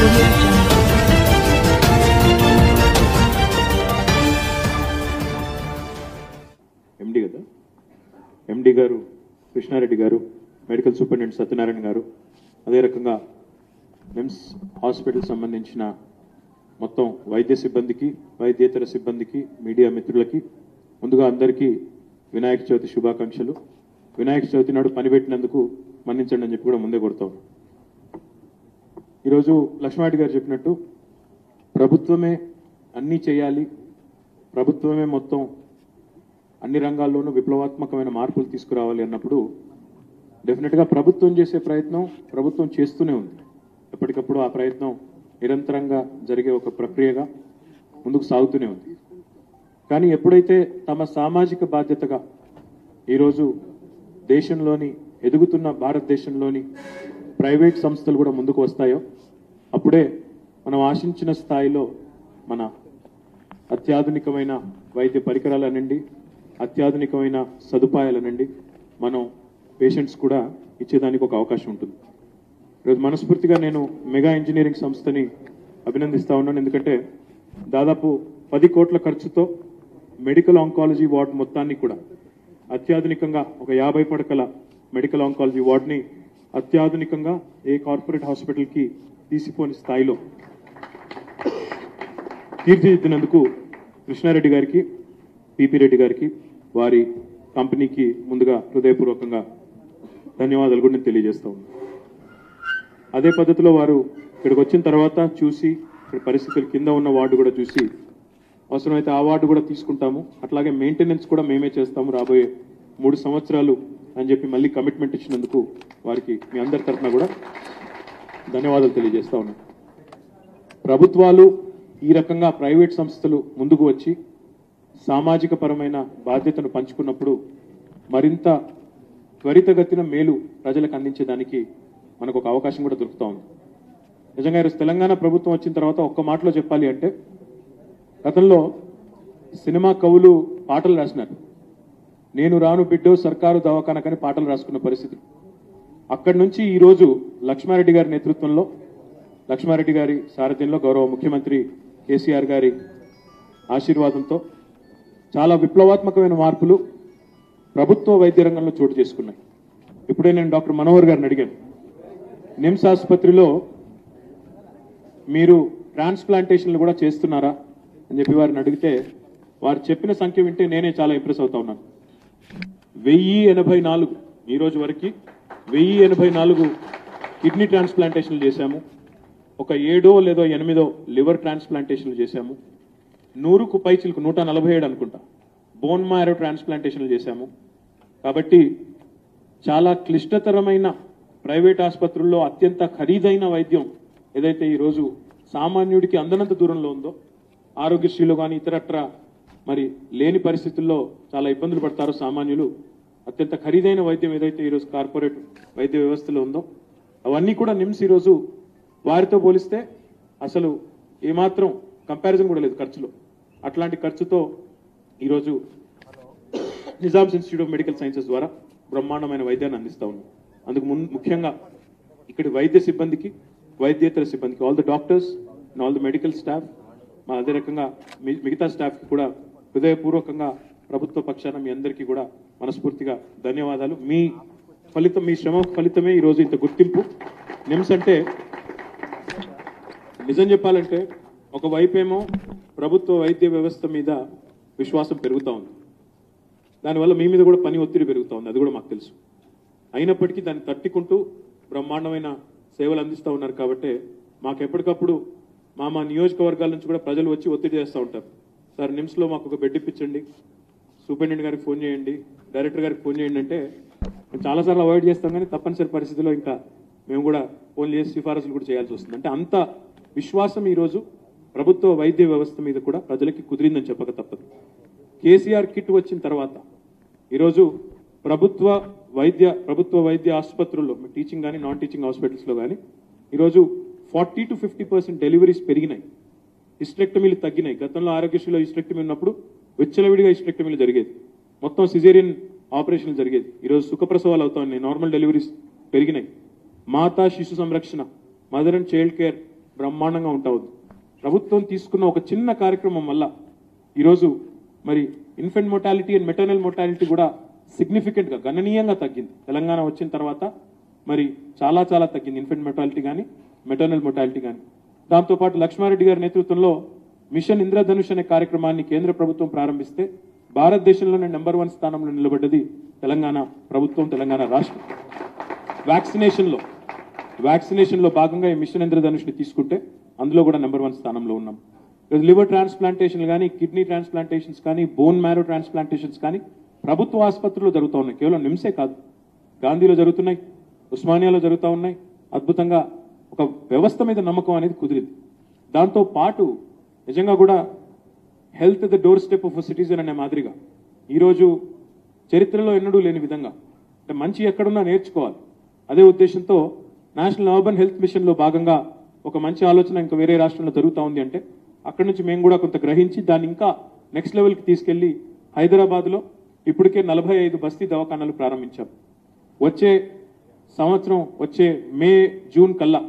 Audio Jungle. ఎండి కదా ఎండి గారు కృష్ణారెడ్డి గారు, మెడికల్ సూపరింటెండెంట్ సత్యనారాయణ గారు, అదే రకంగా నిమ్స్ హాస్పిటల్ సంబంధించిన మొత్తం వైద్య సిబ్బందికి, వైద్యేతర సిబ్బందికి, మీడియా మిత్రులకి ముందుగా అందరికీ వినాయక చవితి శుభాకాంక్షలు. వినాయక చవితి నాడు పనిపెట్టినందుకు మన్నించండి అని చెప్పి కూడా ముందే కొడతాం. ఈరోజు లక్ష్మారెడ్డి గారు చెప్పినట్టు ప్రభుత్వమే అన్నీ చేయాలి, ప్రభుత్వమే మొత్తం అన్ని రంగాల్లోనూ విప్లవాత్మకమైన మార్పులు తీసుకురావాలి అన్నప్పుడు డెఫినెట్గా ప్రభుత్వం చేసే ప్రయత్నం ప్రభుత్వం చేస్తూనే ఉంది. ఎప్పటికప్పుడు ఆ ప్రయత్నం నిరంతరంగా జరిగే ఒక ప్రక్రియగా ముందుకు సాగుతూనే ఉంది. కానీ ఎప్పుడైతే తమ సామాజిక బాధ్యతగా ఈరోజు దేశంలోని ఎదుగుతున్న భారతదేశంలోని ప్రైవేట్ సంస్థలు కూడా ముందుకు వస్తాయో అప్పుడే మనం ఆశించిన స్థాయిలో మన అత్యాధునికమైన వైద్య పరికరాలనండి, అత్యాధునికమైన సదుపాయాలనండి మనం పేషెంట్స్ కూడా ఇచ్చేదానికి ఒక అవకాశం ఉంటుంది. ఈరోజు మనస్ఫూర్తిగా నేను మెగా ఇంజనీరింగ్ సంస్థని అభినందిస్తా ఉన్నాను. ఎందుకంటే దాదాపు 10 కోట్ల ఖర్చుతో మెడికల్ ఆంకాలజీ వార్డ్ మొత్తాన్ని కూడా అత్యాధునికంగా ఒక 50 పడకల మెడికల్ ఆంకాలజీ వార్డ్ని అత్యాధునికంగా ఏ కార్పొరేట్ హాస్పిటల్కి తీసిపోని స్థాయిలో తీర్చిదిద్దినందుకు కృష్ణారెడ్డి గారికి, పిపి రెడ్డి గారికి, వారి కంపెనీకి ముందుగా హృదయపూర్వకంగా ధన్యవాదాలు కూడా నేను తెలియజేస్తా ఉన్నాను. అదే పద్ధతిలో వారు ఇక్కడికి వచ్చిన తర్వాత చూసి ఇక్కడ పరిస్థితులు కింద ఉన్న వార్డు కూడా చూసి అవసరమైతే ఆ వార్డు కూడా తీసుకుంటాము, అట్లాగే మెయింటెనెన్స్ కూడా మేమే చేస్తాము రాబోయే 3 సంవత్సరాలు అని చెప్పి మళ్ళీ కమిట్మెంట్ ఇచ్చినందుకు వారికి మీ అందరి తరఫున కూడా ధన్యవాదాలు తెలియజేస్తా ఉన్నాను. ప్రభుత్వాలు ఈ రకంగా ప్రైవేట్ సంస్థలు ముందుకు వచ్చి సామాజిక పరమైన బాధ్యతను పంచుకున్నప్పుడు మరింత త్వరితగతిన మేలు ప్రజలకు అందించేదానికి మనకు ఒక అవకాశం కూడా దొరుకుతూ ఉంది. నిజంగా ఈరోజు తెలంగాణ ప్రభుత్వం వచ్చిన తర్వాత ఒక్క మాటలో చెప్పాలి అంటే గతంలో సినిమా కవులు పాటలు రాసినారు. నేను రాను బిడ్డో సర్కారు దవాఖానకని పాటలు రాసుకున్న పరిస్థితి. అక్కడి నుంచి ఈరోజు లక్ష్మారెడ్డి గారి నేతృత్వంలో, లక్ష్మారెడ్డి గారి సారథ్యంలో, గౌరవ ముఖ్యమంత్రి కేసీఆర్ గారి ఆశీర్వాదంతో చాలా విప్లవాత్మకమైన మార్పులు ప్రభుత్వ వైద్య రంగంలో చోటు చేసుకున్నాయి. ఇప్పుడే నేను డాక్టర్ మనోహర్ గారిని అడిగాను, నిమ్స్ ఆసుపత్రిలో మీరు ట్రాన్స్ప్లాంటేషన్లు కూడా చేస్తున్నారా అని చెప్పి వారిని అడిగితే వారు చెప్పిన సంఖ్య వింటే నేనే చాలా ఇంప్రెస్ అవుతా ఉన్నాను. 1084 ఈ రోజు వరకు 1084 కిడ్నీ ట్రాన్స్ప్లాంటేషన్లు చేశాము. ఒక 7 లేదా 8 లివర్ ట్రాన్స్ప్లాంటేషన్లు చేశాము. 100కు పైచిలకు 147 అనుకుంటా బోన్ మ్యారో ట్రాన్స్ప్లాంటేషన్లు చేశాము. కాబట్టి చాలా క్లిష్టతరమైన ప్రైవేట్ ఆసుపత్రుల్లో అత్యంత ఖరీదైన వైద్యం ఏదైతే ఈరోజు సామాన్యుడికి అందనంత దూరంలో ఉందో, ఆరోగ్యశ్రీలో కానీ ఇతరత్ర మరి లేని పరిస్థితుల్లో చాలా ఇబ్బందులు పడతారో సామాన్యులు, అత్యంత ఖరీదైన వైద్యం ఏదైతే ఈరోజు కార్పొరేట్ వైద్య వ్యవస్థలో ఉందో అవన్నీ కూడా నిమ్స్ ఈరోజు వారితో పోలిస్తే అసలు ఏమాత్రం కంపారిజన్ కూడా లేదు ఖర్చులో. అట్లాంటి ఖర్చుతో ఈరోజు Nizam's institute of medical sciences ద్వారా బ్రహ్మాండమైన వైద్యాన్ని అందిస్తా ఉన్నాం. అందుకు ముఖ్యంగా ఇక్కడ వైద్య సిబ్బందికి, వైద్యేతర సిబ్బందికి, all the doctors and all the medical staff, మా అదే రకంగా మిగతా స్టాఫ్కి కూడా హృదయపూర్వకంగా ప్రభుత్వ పక్షాన మీ అందరికీ కూడా మనస్ఫూర్తిగా ధన్యవాదాలు. మీ ఫలితం, మీ శ్రమ ఫలితమే ఈరోజు ఇంత గుర్తింపు. నిమ్స్ అంటే నిజం చెప్పాలంటే ఒకవైపేమో ప్రభుత్వ వైద్య వ్యవస్థ మీద విశ్వాసం పెరుగుతూ ఉంది, దానివల్ల మీ మీద కూడా పని ఒత్తిడి పెరుగుతూ ఉంది, అది కూడా మాకు తెలుసు. అయినప్పటికీ దాన్ని తట్టుకుంటూ బ్రహ్మాండమైన సేవలు అందిస్తూ ఉన్నారు. కాబట్టి మాకు ఎప్పటికప్పుడు మా నియోజకవర్గాల నుంచి కూడా ప్రజలు వచ్చి ఒత్తిడి చేస్తూ ఉంటారు. సార్ నిమ్స్లో మాకు ఒక బెడ్ ఇప్పించండి, సూపరింటెండెంట్ గారికి ఫోన్ చేయండి, డైరెక్టర్ గారికి ఫోన్ చేయండి అంటే మేము చాలాసార్లు అవాయిడ్ చేస్తాం. కానీ తప్పనిసరి పరిస్థితిలో ఇంకా మేము కూడా ఫోన్ చేసి సిఫారసులు కూడా చేయాల్సి వస్తుంది. అంటే అంత విశ్వాసం ఈరోజు ప్రభుత్వ వైద్య వ్యవస్థ మీద కూడా ప్రజలకి కుదిరిందని చెప్పక తప్పదు. కేసీఆర్ కిట్ వచ్చిన తర్వాత ఈరోజు ప్రభుత్వ వైద్య ఆసుపత్రుల్లో టీచింగ్ కానీ నాన్ టీచింగ్ హాస్పిటల్స్లో కానీ ఈరోజు 40 to 50% డెలివరీస్ పెరిగినాయి, హిస్టెక్టమీలు తగ్గినాయి. గతంలో ఆరోగ్యశ్రీలో హిస్టెక్టమీ ఉన్నప్పుడు విచ్చలవిడిగా హిస్టెక్టమీలు జరిగేది, మొత్తం సిజేరియన్ ఆపరేషన్లు జరిగేది. ఈరోజు సుఖప్రసవాలు అవుతా ఉన్నాయి, నార్మల్ డెలివరీస్ పెరిగినాయి. మాతా శిశు సంరక్షణ, మదర్ అండ్ చైల్డ్ కేర్ బ్రహ్మాండంగా ఉంటా ఉంది. ప్రభుత్వం తీసుకున్న ఒక చిన్న కార్యక్రమం వల్ల ఈరోజు మరి infant mortality and maternal mortality కూడా సిగ్నిఫికెంట్గా గణనీయంగా తగ్గింది. తెలంగాణ వచ్చిన తర్వాత మరి చాలా చాలా తగ్గింది ఇన్ఫెంట్ మోర్టాలిటీ కానీ మెటర్నల్ మోర్టాలిటీ కానీ. దాంతోపాటు లక్ష్మారెడ్డి గారి నేతృత్వంలో మిషన్ ఇంద్రధనుష్ అనే కార్యక్రమాన్ని కేంద్ర ప్రభుత్వం ప్రారంభిస్తే భారతదేశంలోనే నెంబర్ 1 స్థానంలో నిలబడ్డది తెలంగాణ ప్రభుత్వం, తెలంగాణ రాష్ట్రం. వ్యాక్సినేషన్లో భాగంగా ఈ మిషన్ ఇంద్రధనుష్ని తీసుకుంటే అందులో కూడా నెంబర్ 1 స్థానంలో ఉన్నాం. లివర్ ట్రాన్స్ప్లాంటేషన్ కానీ, కిడ్నీ ట్రాన్స్ప్లాంటేషన్స్ కానీ, బోన్ మ్యారో ట్రాన్స్ప్లాంటేషన్స్ కానీ ప్రభుత్వ ఆసుపత్రుల్లో జరుగుతూ ఉన్నాయి. కేవలం నిమ్సే కాదు, గాంధీలో జరుగుతున్నాయి, ఉస్మానియాలో జరుగుతూ ఉన్నాయి. అద్భుతంగా ఒక వ్యవస్థ మీద నమ్మకం అనేది కుదిరింది. దాంతో పాటు నిజంగా కూడా health the door step of citizen అనే మాదిరిగా ఈరోజు చరిత్రలో ఎన్నడూ లేని విధంగా అంటే మంచి ఎక్కడున్నా నేర్చుకోవాలి అదే ఉద్దేశంతో నేషనల్ అర్బన్ హెల్త్ మిషన్లో భాగంగా ఒక మంచి ఆలోచన ఇంకా వేరే రాష్ట్రంలో జరుగుతూ ఉంది. అంటే అక్కడి నుంచి మేము కూడా కొంత గ్రహించి దాన్ని ఇంకా నెక్స్ట్ లెవెల్కి తీసుకెళ్లి హైదరాబాద్లో ఇప్పటికే 45 బస్తీ దవాఖానాలు ప్రారంభించాం. వచ్చే సంవత్సరం వచ్చే మే జూన్ కల్లా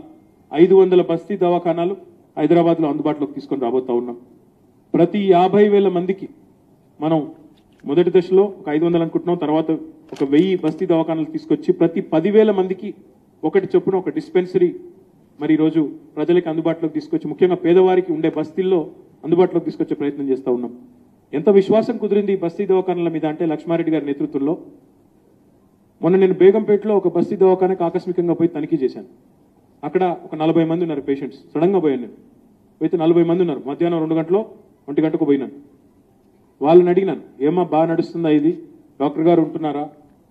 500 బస్తీ దవాఖానాలు హైదరాబాద్లో అందుబాటులోకి తీసుకొని రాబోతా ఉన్నాం. ప్రతి 50,000 మందికి మనం మొదటి దశలో ఒక 500 అనుకుంటున్నాం, తర్వాత ఒక 1000 బస్తీ దవాఖానాలు తీసుకొచ్చి ప్రతి 10,000 మందికి ఒకటి చొప్పున ఒక డిస్పెన్సరీ మరి ఈరోజు ప్రజలకు అందుబాటులోకి తీసుకొచ్చి ముఖ్యంగా పేదవారికి ఉండే బస్తీల్లో అందుబాటులోకి తీసుకొచ్చే ప్రయత్నం చేస్తూ ఉన్నాం. ఎంత విశ్వాసం కుదిరింది ఈ బస్తీ దవాఖానాల మీద అంటే లక్ష్మారెడ్డి గారి నేతృత్వంలో మొన్న నేను బేగంపేటలో ఒక బస్తీ దవాఖానకి ఆకస్మికంగా పోయి తనిఖీ చేశాను. అక్కడ ఒక 40 మంది ఉన్నారు పేషెంట్స్. సడన్గా పోయాను నేను, పోయితే 40 మంది ఉన్నారు. మధ్యాహ్నం 2 గంటలో 1 గంటకు పోయినాను. వాళ్ళని అడిగినాను, ఏమా బాగా నడుస్తుందా ఇది, డాక్టర్ గారు ఉంటున్నారా,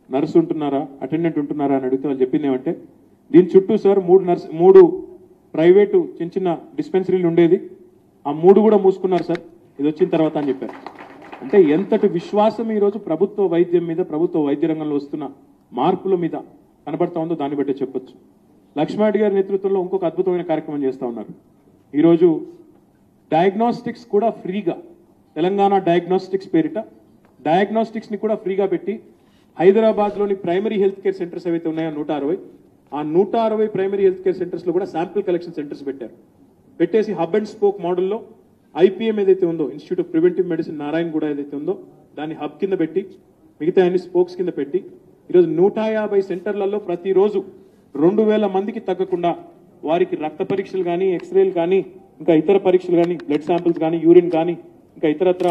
నర్సు ఉంటున్నారా, అటెండెంట్ ఉంటున్నారా అని అడిగితే వాళ్ళు చెప్పింది ఏమంటే దీని చుట్టూ సార్ 3 ప్రైవేటు చిన్న చిన్న డిస్పెన్సరీలు ఉండేది, ఆ 3 కూడా మూసుకున్నారు సార్ ఇది వచ్చిన తర్వాత అని చెప్పారు. అంటే ఎంతటి విశ్వాసం ఈరోజు ప్రభుత్వ వైద్యం మీద, ప్రభుత్వ వైద్య రంగంలో వస్తున్న మార్పుల మీద కనబడతా ఉందో దాన్ని బట్టే చెప్పొచ్చు. లక్ష్మారెడ్డి గారి నేతృత్వంలో ఇంకొక అద్భుతమైన కార్యక్రమం చేస్తూ ఉన్నారు. ఈరోజు డయాగ్నోస్టిక్స్ కూడా ఫ్రీగా, తెలంగాణ డయాగ్నోస్టిక్స్ పేరిట డయాగ్నోస్టిక్స్ ని కూడా ఫ్రీగా పెట్టి హైదరాబాద్లోని ప్రైమరీ హెల్త్ కేర్ సెంటర్స్ ఏవైతే ఉన్నాయో 160, ఆ 160 ప్రైమరీ హెల్త్ కేర్ సెంటర్స్ లో కూడా శాంపిల్ కలెక్షన్ సెంటర్స్ పెట్టారు. పెట్టేసి హబ్ అండ్ స్పోక్ మోడల్లో IPM ఏదైతే ఉందో, institute of preventive medicine Narayana కూడా ఏదైతే ఉందో దాన్ని హబ్ కింద పెట్టి మిగతా అన్ని స్పోక్స్ కింద పెట్టి ఈరోజు 150 సెంటర్లలో ప్రతిరోజు 2,000 మందికి తగ్గకుండా వారికి రక్త పరీక్షలు కానీ, ఎక్స్రేలు కానీ, ఇంకా ఇతర పరీక్షలు కానీ, బ్లడ్ శాంపిల్స్ కానీ, యూరిన్ కానీ, ఇంకా ఇతరత్ర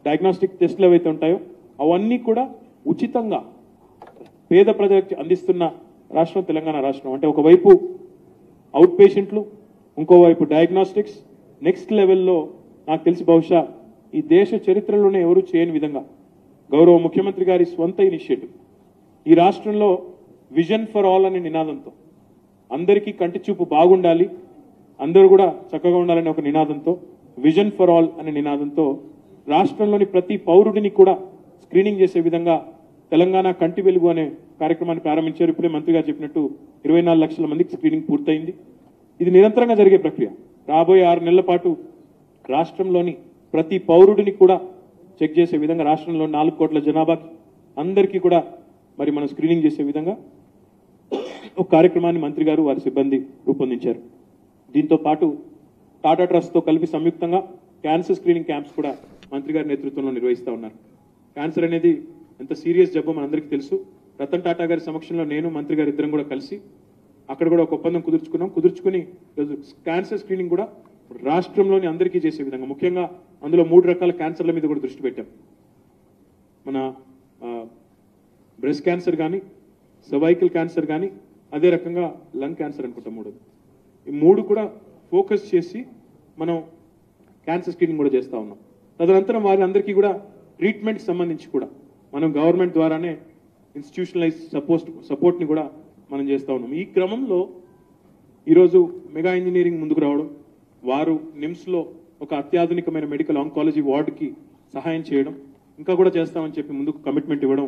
డయాగ్నోస్టిక్ టెస్టులు ఏవైతే ఉంటాయో అవన్నీ కూడా ఉచితంగా పేద ప్రజలకు అందిస్తున్న రాష్ట్రం తెలంగాణ రాష్ట్రం. అంటే ఒకవైపు అవుట్ పేషెంట్లు, ఇంకోవైపు డయాగ్నోస్టిక్స్, నెక్స్ట్ లెవెల్లో నాకు తెలిసి బహుశా ఈ దేశ చరిత్రలోనే ఎవరు చేయని విధంగా గౌరవ ముఖ్యమంత్రి గారి స్వంత ఇనిషియేటివ్ ఈ రాష్ట్రంలో విజన్ ఫర్ ఆల్ అనే నినాదంతో అందరికీ కంటి చూపు బాగుండాలి, అందరూ కూడా చక్కగా ఉండాలనే ఒక నినాదంతో విజన్ ఫర్ ఆల్ అనే నినాదంతో రాష్ట్రంలోని ప్రతి పౌరుడిని కూడా స్క్రీనింగ్ చేసే విధంగా తెలంగాణ కంటి వెలుగు అనే కార్యక్రమాన్ని ప్రారంభించారు. ఇప్పుడే మంత్రి గారు చెప్పినట్టు 24 లక్షల మందికి స్క్రీనింగ్ పూర్తయింది. ఇది నిరంతరంగా జరిగే ప్రక్రియ. రాబోయే 6 నెలల పాటు రాష్ట్రంలోని ప్రతి పౌరుడిని కూడా చెక్ చేసే విధంగా రాష్ట్రంలో 4 కోట్ల జనాభాకి అందరికీ కూడా మరి మనం స్క్రీనింగ్ చేసే విధంగా ఒక కార్యక్రమాన్ని మంత్రి గారు వారి సిబ్బంది రూపొందించారు. దీంతో పాటు టాటా ట్రస్ట్తో కలిపి సంయుక్తంగా క్యాన్సర్ స్క్రీనింగ్ క్యాంప్స్ కూడా మంత్రి గారి నేతృత్వంలో నిర్వహిస్తూ ఉన్నారు. క్యాన్సర్ అనేది ఎంత సీరియస్ జబ్బు మనందరికీ తెలుసు. రతన్ టాటా గారి సమక్షంలో నేను మంత్రి గారు ఇద్దరం కూడా కలిసి అక్కడ కూడా ఒక ఒప్పందం కుదుర్చుకుని క్యాన్సర్ స్క్రీనింగ్ కూడా రాష్ట్రంలోని అందరికీ చేసే విధంగా ముఖ్యంగా అందులో 3 రకాల క్యాన్సర్ల మీద కూడా దృష్టి పెట్టాం. మన బ్రెస్ట్ క్యాన్సర్ కానీ, సర్వైకల్ క్యాన్సర్ కానీ, అదే రకంగా లంగ్ క్యాన్సర్ అనుకుంటాం 3. ఈ 3 కూడా ఫోకస్ చేసి మనం క్యాన్సర్ స్క్రీనింగ్ కూడా చేస్తూ ఉన్నాం. తదనంతరం వారి అందరికీ కూడా ట్రీట్మెంట్కి సంబంధించి కూడా మనం గవర్నమెంట్ ద్వారానే ఇన్స్టిట్యూషనలైజ్ సపోర్ట్ని కూడా మనం చేస్తూ ఉన్నాం. ఈ క్రమంలో ఈరోజు మెగా ఇంజనీరింగ్ ముందుకు రావడం, వారు నిమ్స్లో ఒక అత్యాధునికమైన మెడికల్ ఆంకాలజీ వార్డుకి సహాయం చేయడం, ఇంకా కూడా చేస్తామని చెప్పి ముందుకు కమిట్మెంట్ ఇవ్వడం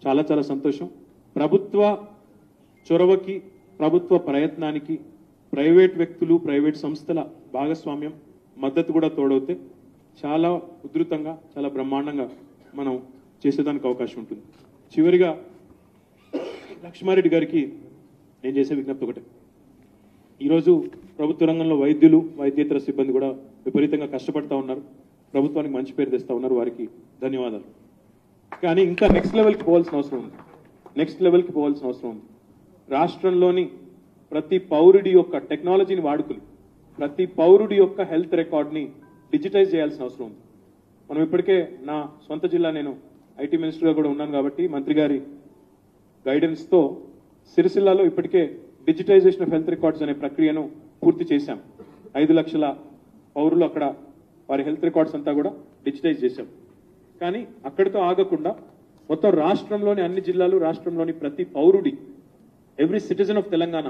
చాలా చాలా సంతోషం. ప్రభుత్వ చొరవకి, ప్రభుత్వ ప్రయత్నానికి ప్రైవేట్ వ్యక్తులు, ప్రైవేట్ సంస్థల భాగస్వామ్యం, మద్దతు కూడా తోడవుతే చాలా ఉధృతంగా, చాలా బ్రహ్మాండంగా మనం చేసేదానికి అవకాశం ఉంటుంది. చివరిగా లక్ష్మారెడ్డి గారికి నేను చేసే విజ్ఞప్తి ఒకటే. ఈరోజు ప్రభుత్వ రంగంలో వైద్యులు వైద్యేతర సిబ్బంది కూడా విపరీతంగా కష్టపడతా ఉన్నారు, ప్రభుత్వానికి మంచి పేరు తెస్తా ఉన్నారు, వారికి ధన్యవాదాలు. కానీ ఇంకా నెక్స్ట్ లెవెల్కి పోవాల్సిన అవసరం ఉంది. రాష్ట్రంలోని ప్రతి పౌరుడి యొక్క టెక్నాలజీని వాడుకుని ప్రతి పౌరుడి యొక్క హెల్త్ రికార్డ్ని డిజిటైజ్ చేయాల్సిన అవసరం ఉంది. మనం ఇప్పటికే నా సొంత జిల్లా, నేను ఐటీ మినిస్టర్గా కూడా ఉన్నాను కాబట్టి మంత్రి గారి గైడెన్స్తో సిరిసిల్లాలో ఇప్పటికే డిజిటైజేషన్ ఆఫ్ హెల్త్ రికార్డ్స్ అనే ప్రక్రియను పూర్తి చేశాం. 5 లక్షల పౌరులు అక్కడ వారి హెల్త్ రికార్డ్స్ అంతా కూడా డిజిటైజ్ చేశాం. కానీ అక్కడితో ఆగకుండా మొత్తం రాష్ట్రంలోని అన్ని జిల్లాలు, రాష్ట్రంలోని ప్రతి పౌరుడి, every citizen of Telangana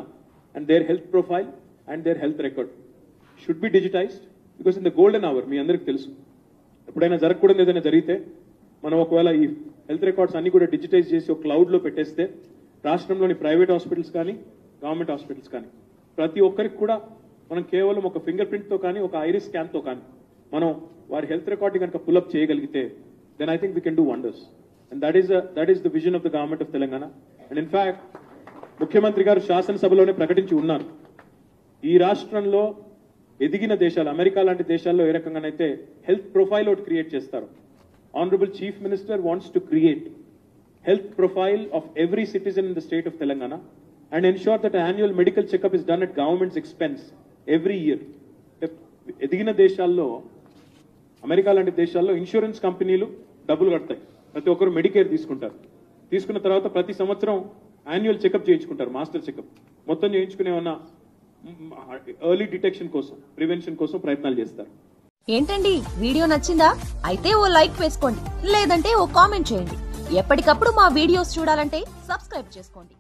and their health profile and their health record should be digitised. Because in the golden hour, మీ అందరికి తెలుసు, ఎప్పుడైనా జరగకూడదు ఏదైనా జరిగితే మనం ఒకవేళ ఈ హెల్త్ రికార్డ్స్ అన్ని కూడా డిజిటైజ్ చేసి ఒక క్లౌడ్లో పెట్టేస్తే రాష్ట్రంలోని ప్రైవేట్ హాస్పిటల్స్ కానీ గవర్నమెంట్ హాస్పిటల్స్ కానీ ప్రతి ఒక్కరికి కూడా మనం కేవలం ఒక ఫింగర్ ప్రింట్తో కానీ ఒక ఐరిస్ స్కాన్తో కానీ మనం వారి హెల్త్ రికార్డ్ని కనుక పుల్అప్ చేయగలిగితే then I think we can do wonders. And that is the vision of the government of Telangana. And in fact ముఖ్యమంత్రి గారు శాసనసభలోనే ప్రకటించి ఉన్నారు, ఈ రాష్ట్రంలో ఎదిగిన దేశాలు, అమెరికా లాంటి దేశాల్లో ఏ రకంగానైతే హెల్త్ ప్రొఫైల్ ఒకటి క్రియేట్ చేస్తారు, honourable chief minister wants to create health profile of every citizen in the state of Telangana and ensure that an annual medical checkup is done at government's expense every year. ఎదిగిన దేశాల్లో, America లాంటి దేశాల్లో insurance కంపెనీలు డబ్బులు కడతాయి, ప్రతి ఒక్కరు Medicare తీసుకుంటారు. తీసుకున్న తర్వాత ప్రతి సంవత్సరం యాన్యువల్ చెకప్ చేయించుకుంటారు, మాస్టర్ చెకప్ మొత్తం చేయించుకునే ఉన్న ఎర్లీ డిటెక్షన్ కోసం, ప్రివెన్షన్ కోసం ప్రయత్నాలు చేస్తారు. ఏంటండి, వీడియో నచ్చిందా? అయితే ఓ లైక్ వేసుకోండి, లేదంటే ఓ కామెంట్ చేయండి. ఎప్పటికప్పుడు మా వీడియోస్ చూడాలంటే సబ్స్క్రైబ్ చేసుకోండి.